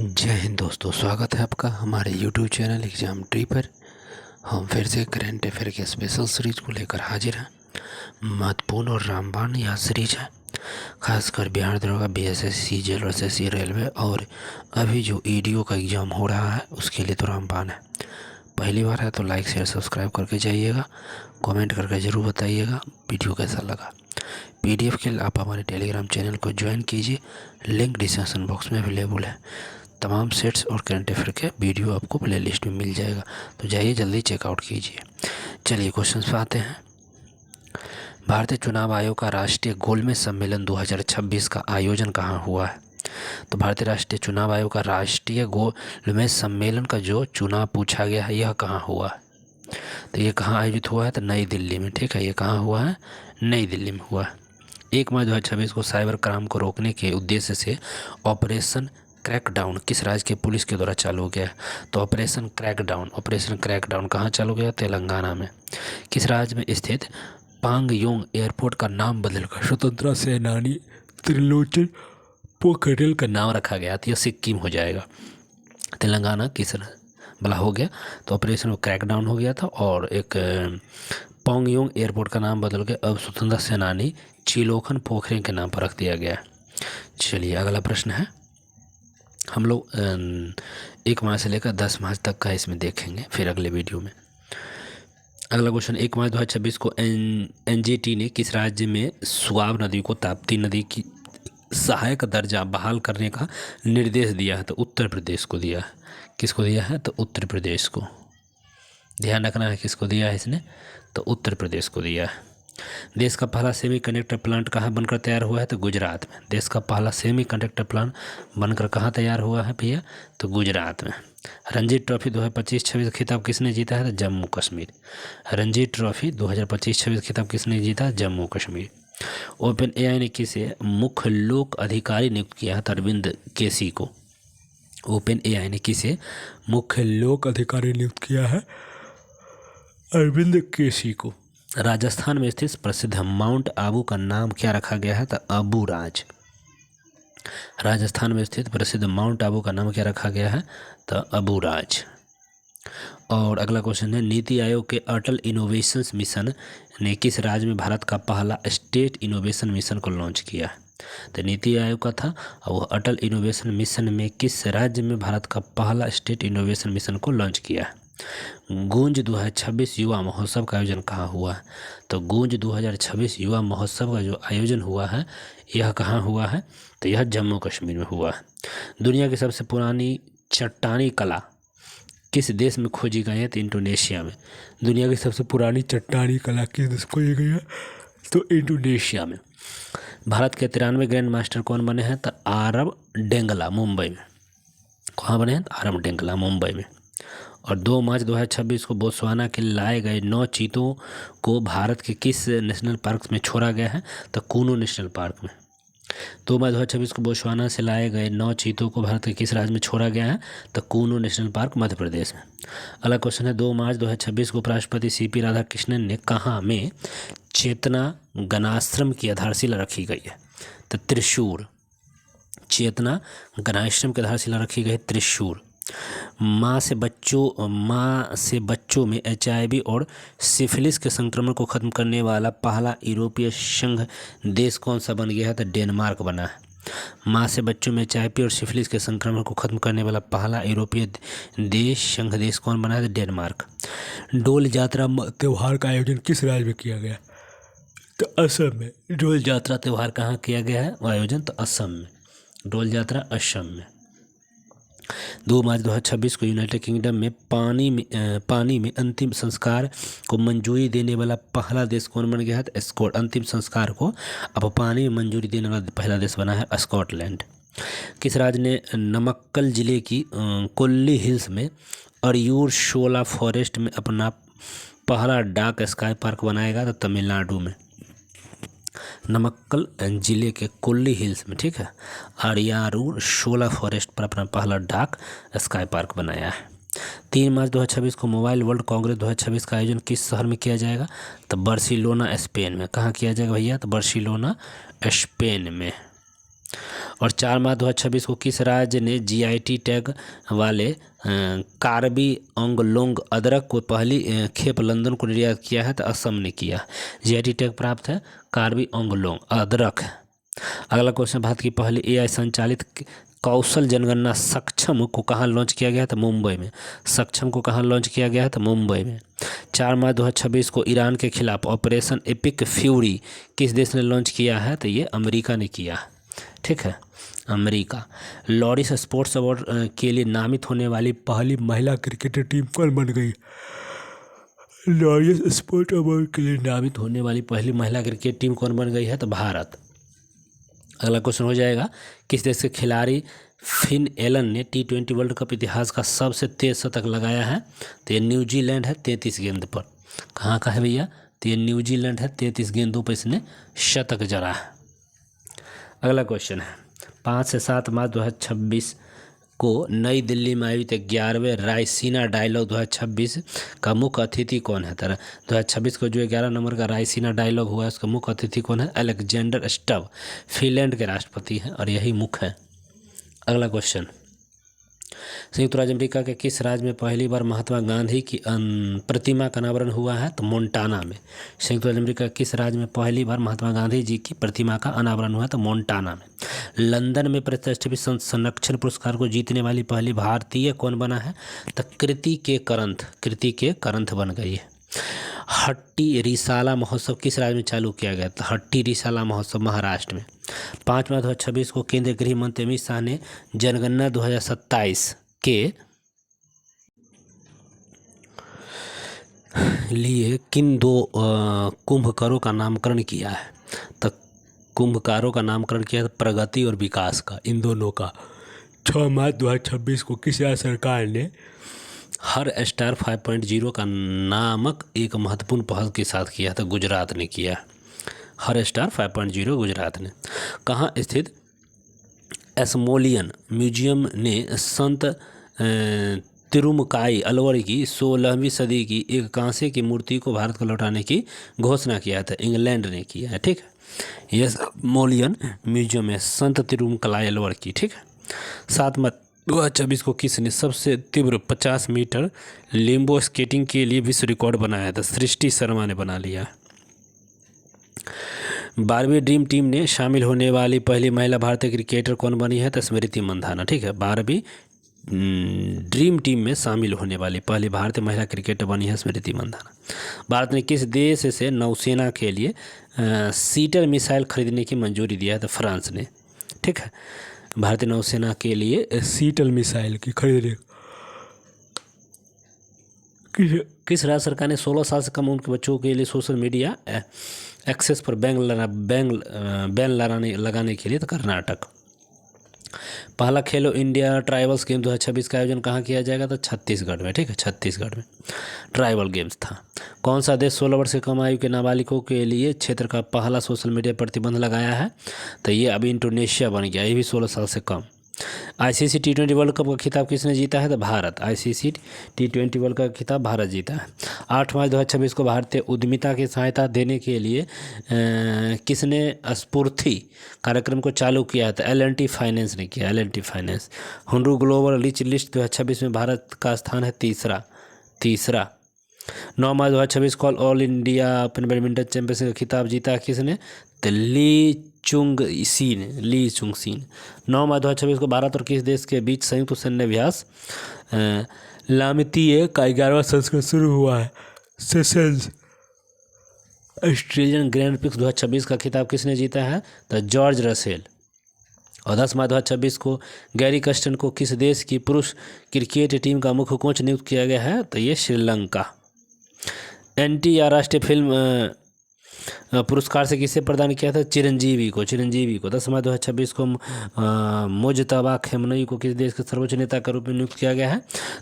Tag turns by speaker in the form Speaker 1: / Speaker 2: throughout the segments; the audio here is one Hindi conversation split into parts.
Speaker 1: जय हिंद दोस्तों, स्वागत है आपका हमारे YouTube चैनल एग्ज़ाम ट्री पर। हम फिर से करंट अफेयर के स्पेशल सीरीज को लेकर हाजिर हैं। महत्वपूर्ण और रामबाण यह सीरीज है, खासकर बिहार दरोगा, बीएसएससी, जेल एसएससी, रेलवे और अभी जो ईडीओ का एग्ज़ाम हो रहा है उसके लिए तो रामबाण है। पहली बार है तो लाइक शेयर सब्सक्राइब करके जाइएगा, कमेंट करके ज़रूर बताइएगा वीडियो कैसा लगा। पीडीएफ के लिए आप हमारे टेलीग्राम चैनल को ज्वाइन कीजिए, लिंक डिस्क्रिप्शन बॉक्स में अवेलेबल है। तमाम सेट्स और करंट अफेयर के वीडियो आपको प्लेलिस्ट में मिल जाएगा, तो जाइए जल्दी चेकआउट कीजिए। चलिए क्वेश्चन पे आते हैं। भारतीय चुनाव आयोग का राष्ट्रीय गोलमेज सम्मेलन 2026 का आयोजन कहाँ हुआ है? तो भारतीय राष्ट्रीय चुनाव आयोग का राष्ट्रीय गोलमेज सम्मेलन का जो चुनाव पूछा गया है यह कहाँ हुआ है? तो ये कहाँ आयोजित हुआ है? तो नई दिल्ली में। ठीक है, ये कहाँ हुआ है? नई दिल्ली में हुआ है। 1 मार्च 2026 को साइबर क्राइम को रोकने के उद्देश्य से ऑपरेशन क्रैकडाउन किस राज्य के पुलिस के द्वारा चालू गया? तो ऑपरेशन क्रैकडाउन कहाँ चालू गया? तेलंगाना में। किस राज्य में स्थित पांगयोंग एयरपोर्ट का नाम बदलकर स्वतंत्रता सेनानी त्रिलोचन पोखरेल का नाम रखा गया? तो यह सिक्किम हो जाएगा। तेलंगाना किस भला हो गया? तो ऑपरेशन क्रैकडाउन हो गया था और एक पांगयोंग एयरपोर्ट का नाम बदल के अब स्वतंत्रता सेनानी चिलोखन पोखरेल के नाम पर रख दिया गया। चलिए अगला प्रश्न है, हम लोग 1 मार्च से लेकर 10 मार्च तक का इसमें देखेंगे फिर अगले वीडियो में। अगला क्वेश्चन, 1 मार्च 2026 को एनजीटी ने किस राज्य में सुआब नदी को ताप्ती नदी की सहायक दर्जा बहाल करने का निर्देश दिया है? तो उत्तर प्रदेश को दिया है। किसको दिया है? तो उत्तर प्रदेश को। ध्यान रखना है किसको दिया है इसने, तो उत्तर प्रदेश को दिया है। देश का पहला सेमीकंडक्टर प्लांट कहाँ बनकर तैयार हुआ है? तो गुजरात में। देश का पहला सेमीकंडक्टर प्लांट बनकर कहाँ तैयार हुआ है भैया? तो गुजरात में। रणजी ट्रॉफी 2025-26 खिताब किसने जीता है? तो जम्मू कश्मीर। रणजी ट्रॉफी 2025-26 खिताब किसने जीता? जम्मू कश्मीर। ओपन एआई ने किसे मुख्य लोक अधिकारी नियुक्त किया है? अरविंद केसी को। ओपन एआई ने किसे मुख्य लोक अधिकारी नियुक्त किया है? अरविंद केसी को। राजस्थान में स्थित प्रसिद्ध माउंट आबू का नाम क्या रखा गया है? तो अबू राज। राजस्थान में स्थित प्रसिद्ध माउंट आबू का नाम क्या रखा गया है? तो अबू राज। और अगला क्वेश्चन है, नीति आयोग के अटल इनोवेशन मिशन ने किस राज्य में भारत का पहला स्टेट इनोवेशन मिशन को लॉन्च किया है? तो नीति आयोग का था और वह अटल इनोवेशन मिशन में किस राज्य में भारत का पहला स्टेट इनोवेशन मिशन को लॉन्च किया है? गूंज 2026 युवा महोत्सव का आयोजन कहाँ हुआ है? तो गूंज 2026 युवा महोत्सव का जो आयोजन हुआ है यह कहाँ हुआ है? तो यह जम्मू कश्मीर में हुआ है। दुनिया की सबसे पुरानी चट्टानी कला किस देश में खोजी गई है? तो इंडोनेशिया में। दुनिया की सबसे पुरानी चट्टानी कला किस देश खोजी गई है? तो इंडोनेशिया में। भारत के 93 ग्रैंड मास्टर कौन बने हैं? तो आरव डेंगला, मुंबई में। कहाँ बने हैं? आरव डेंगला, मुंबई में। और 2 मार्च 2026 को बोत्सवाना के लाए गए 9 चीतों को भारत के किस नेशनल पार्क में छोड़ा गया है? तो कूनो नेशनल पार्क में। 2 मार्च 2026 को बोत्सवाना से लाए गए 9 चीतों को भारत के किस राज्य में छोड़ा गया है? तो कूनो नेशनल पार्क, मध्य प्रदेश में। अगला क्वेश्चन है, 2 मार्च 2026 को उपराष्ट्रपति सीपी राधाकृष्णन ने कहाँ में चेतना गणाश्रम की आधारशिला रखी गई है? तो त्रिशूर। चेतना गणाश्रम की आधारशिला रखी गई है त्रिशूर। माँ से बच्चों में HIV और सिफिलिस के संक्रमण को खत्म करने वाला पहला यूरोपीय संघ देश कौन सा बन गया है? तो डेनमार्क बना है। माँ से बच्चों में HIV और सिफिलिस के संक्रमण को खत्म करने वाला पहला यूरोपीय संघ देश कौन बना है? तो डेनमार्क। डोल यात्रा त्यौहार का आयोजन किस राज्य में किया गया? तो असम में। डोल यात्रा त्यौहार कहाँ किया गया है आयोजन? तो असम में। डोल यात्रा असम में। 2 मार्च 2026 को यूनाइटेड किंगडम में पानी में अंतिम संस्कार को मंजूरी देने वाला पहला देश कौन बन गया है? तो स्कॉट। अंतिम संस्कार को अब पानी में मंजूरी देने वाला पहला देश बना है स्कॉटलैंड। किस राज्य ने नमक्कल जिले की कोल्ली हिल्स में अरियूर शोला फॉरेस्ट में अपना पहला डार्क स्काई पार्क बनाएगा? तो तमिलनाडु में। नमक्कल जिले के कोल्ली हिल्स में, ठीक है, अरियारूर शोला फॉरेस्ट पर अपना पहला डार्क स्काई पार्क बनाया है। 3 मार्च 2026 को मोबाइल वर्ल्ड कांग्रेस 2026 का आयोजन किस शहर में किया जाएगा? तो बार्सिलोना, स्पेन में। कहाँ किया जाएगा भैया? तो बार्सिलोना, स्पेन में। और 4 मार्च 2026 को किस राज्य ने GIT टैग वाले कार्बी आंगलोंग अदरक को पहली खेप लंदन को निर्यात किया है? तो असम ने किया। GIT टैग प्राप्त है कार्बी आंगलोंग अदरक। अगला क्वेश्चन, भारत की पहली AI संचालित कौशल जनगणना सक्षम को कहाँ लॉन्च किया गया? तो मुंबई में। सक्षम को कहाँ लॉन्च किया गया है? तो मुंबई में। 4 मार्च 2026 को ईरान के खिलाफ ऑपरेशन एपिक फ्यूरी किस देश ने लॉन्च किया है? तो ये अमेरिका ने किया। ठीक है, अमेरिका। लॉरिस स्पोर्ट्स अवार्ड के लिए नामित होने वाली पहली महिला क्रिकेटर टीम कौन बन गई? लॉरिस स्पोर्ट्स अवार्ड के लिए नामित होने वाली पहली महिला क्रिकेट टीम कौन बन गई है? तो भारत। अगला क्वेश्चन हो जाएगा, किस देश के खिलाड़ी फिन एलन ने T20 वर्ल्ड कप इतिहास का सबसे तेज शतक लगाया है? तो ये न्यूजीलैंड है, 33 गेंद पर। कहाँ का है भैया? तो ये न्यूजीलैंड है, 33 गेंदों पर इसने शतक जड़ा है। अगला क्वेश्चन है, 5 से 7 मार्च 2026 को नई दिल्ली में आयोजित 11वें रायसीना डायलॉग 2026 का मुख्य अतिथि कौन है? 2026 को जो 11 नंबर का रायसीना डायलॉग हुआ है उसका मुख्य अतिथि कौन है? अलेक्जेंडर स्टब, फिनलैंड के राष्ट्रपति हैं और यही मुख्य है। अगला क्वेश्चन, संयुक्त राज्य अमेरिका के किस राज्य में पहली बार महात्मा गांधी की प्रतिमा का अनावरण हुआ है? तो मोन्टाना में। संयुक्त राज्य अमेरिका के किस राज्य में पहली बार महात्मा गांधी जी की प्रतिमा का अनावरण हुआ है? तो मोन्टाना में। लंदन में प्रतिष्ठित संरक्षण पुरस्कार को जीतने वाली पहली भारतीय कौन बना है? तो कृति के करंथ बन गई है। हट्टी रिसाला महोत्सव किस राज्य में चालू किया गया? तो हट्टी रिसाला महोत्सव महाराष्ट्र में। 5 मार्च 2026 को केंद्रीय गृह मंत्री अमित शाह ने जनगणना 2027 के लिए किन 2 कुंभकारों का नामकरण किया है? तो कुंभकारों का नामकरण किया है प्रगति और विकास का, इन दोनों का। 6 मार्च 2026 को किस राज्य सरकार ने हर स्टार 5.0 का नामक एक महत्वपूर्ण पहल के साथ किया? तो गुजरात ने किया। हर स्टार 5.0 गुजरात ने। कहाँ स्थित स्मोलियन म्यूजियम ने संत तिरुमकाई अलवर की 16वीं सदी की एक कांसे की मूर्ति को भारत को लौटाने की घोषणा किया था? इंग्लैंड ने किया है। ठीक है, यह स्मोलियन म्यूजियम है संत तिरुमकाई अलवर की। ठीक है। 7 मार्च 2026 को किसने सबसे तीव्र 50 मीटर लिम्बो स्केटिंग के लिए विश्व रिकॉर्ड बनाया था? सृष्टि शर्मा ने बना लिया। 12वीं ड्रीम टीम में शामिल होने वाली पहली महिला भारतीय क्रिकेटर कौन बनी है? तो स्मृति मंधाना। ठीक है, 12वीं ड्रीम टीम में शामिल होने वाली पहली भारतीय महिला क्रिकेटर बनी है स्मृति मंधाना। भारत ने किस देश से नौसेना के लिए सीटर मिसाइल खरीदने की मंजूरी दिया है? तो फ्रांस ने। ठीक है, भारतीय नौसेना के लिए सीटल मिसाइल की खरीदने किस राज्य सरकार ने 16 साल से कम उम्र के बच्चों के लिए सोशल मीडिया एक्सेस पर बैन लगाने के लिए? तो कर्नाटक। पहला खेलो इंडिया ट्राइबल्स गेम 2026 का आयोजन कहाँ किया जाएगा? तो छत्तीसगढ़ में। ठीक है, छत्तीसगढ़ में ट्राइबल गेम्स था। कौन सा देश 16 वर्ष से कम आयु के नाबालिगों के लिए क्षेत्र का पहला सोशल मीडिया प्रतिबंध लगाया है? तो ये अभी इंडोनेशिया बन गया, ये भी 16 साल से कम। ICC T20 वर्ल्ड कप का खिताब किसने जीता है? तो Bharat. ICC T20 world cup का खिताब भारत जीता है। 8 मार्च 2026 को भारतीय उद्यमिता की सहायता देने के लिए किसने स्फूर्ति कार्यक्रम को चालू किया है? तो L&T फाइनेंस ने किया। L&T finance. हुनरू ग्लोबल रिच लिस्ट 2026 में भारत का स्थान है तीसरा। 9 मार्च 2026 को all India open badminton championship का खिताब जीता किसने? तो ली चुंग सीन। 9 मार्च 2026 को भारत और किस देश के बीच संयुक्त सैन्य अभ्यास लामितीये का 11वां संस्करण शुरू हुआ है? सेशंस। ऑस्ट्रेलियन ग्रैंड प्रिक्स 2026 का खिताब किसने जीता है? तो जॉर्ज रसेल। और 10 मार्च 2026 को गैरी कस्टन को किस देश की पुरुष क्रिकेट टीम का मुख्य कोच नियुक्त किया गया है? तो ये श्रीलंका। NTR राष्ट्रीय फिल्म पुरस्कार से किसे प्रदान किया था? चिरंजीवी को। 10 मार्च 2026 को मुजतबा खेमनई को किस देश के सर्वोच्च नेता के रूप में नियुक्त किया गया है?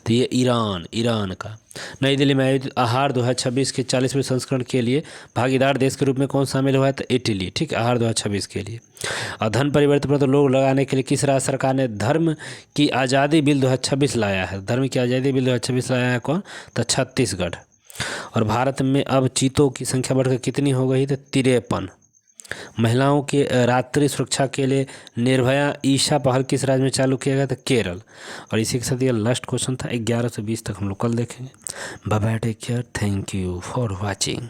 Speaker 1: तो ये ईरान का। नई दिल्ली में आयोजित आहार 2026 के 40वें संस्करण के लिए भागीदार देश के रूप में कौन शामिल हुआ है? तो इटली। ठीक है, आहार 2026 के लिए। और धन परिवर्तन पर तो लोग लगाने के लिए किस राज्य सरकार ने धर्म की आज़ादी बिल 2026 लाया है? धर्म की आज़ादी बिल 2026 लाया है कौन? तो छत्तीसगढ़। और भारत में अब चीतों की संख्या बढ़कर कितनी हो गई? तो 53। महिलाओं के रात्रि सुरक्षा के लिए निर्भया ईशा पहल किस राज्य में चालू किया गया था? केरल। और इसी के साथ ये लास्ट क्वेश्चन था। 11 से 20 तक हम लोग कल देखेंगे। Bye bye, take care, thank you for watching.